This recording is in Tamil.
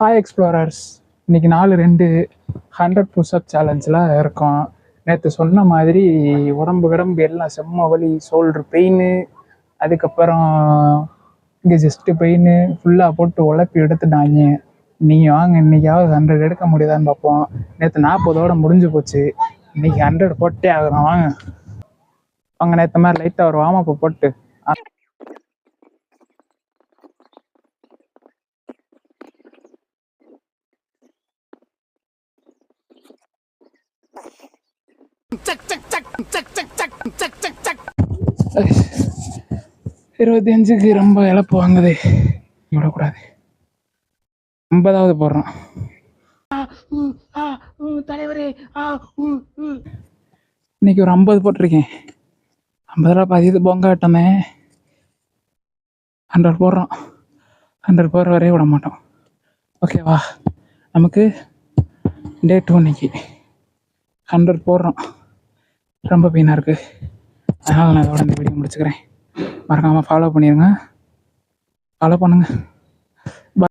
ஹாய் எக்ஸ்ப்ளோரர்ஸ், இன்னைக்கு 4-2 100 புஷ்அப் சேலஞ்சில் இருக்கோம். நேற்று சொன்ன மாதிரி உடம்பு எல்லாம் செம்ம வலி, ஷோல்டர் பெயின், அதுக்கப்புறம் இங்கே ஜஸ்ட்டு பெயின் ஃபுல்லாக போட்டு உழப்பி எடுத்துட்டாங்க. நீங்கள் வாங்க இன்றைக்காவது 100 எடுக்க முடியுதான்னு பார்ப்போம். நேற்று 40ஓட முடிஞ்சு போச்சு, இன்றைக்கி 100 போட்டே ஆகிறோம். வாங்க அவங்க நேற்று மாதிரி லைட்டாக ஒரு வார்ம் போட்டு Ay, 25க்கு ரொம்ப இழப்பு வாங்குது, விடக்கூடாது. 50வது போடுறோம். தலைவரே, இன்னைக்கு ஒரு 50 போட்டிருக்கேன். 50 பாதி இது பொங்க விட்டோமே. 100 போடுறோம். 100 போடுற வரையே விட மாட்டோம். ஓகேவா? நமக்கு டே 2 இன்னைக்கு 100 போடுறோம். ரொம்ப பெயினாக இருக்குது, அதனால் நான் இதோட இந்த வீடியோ முடிச்சுக்கிறேன். மறக்காமல் ஃபாலோ பண்ணிடுங்க, ஃபாலோ பண்ணுங்கள்.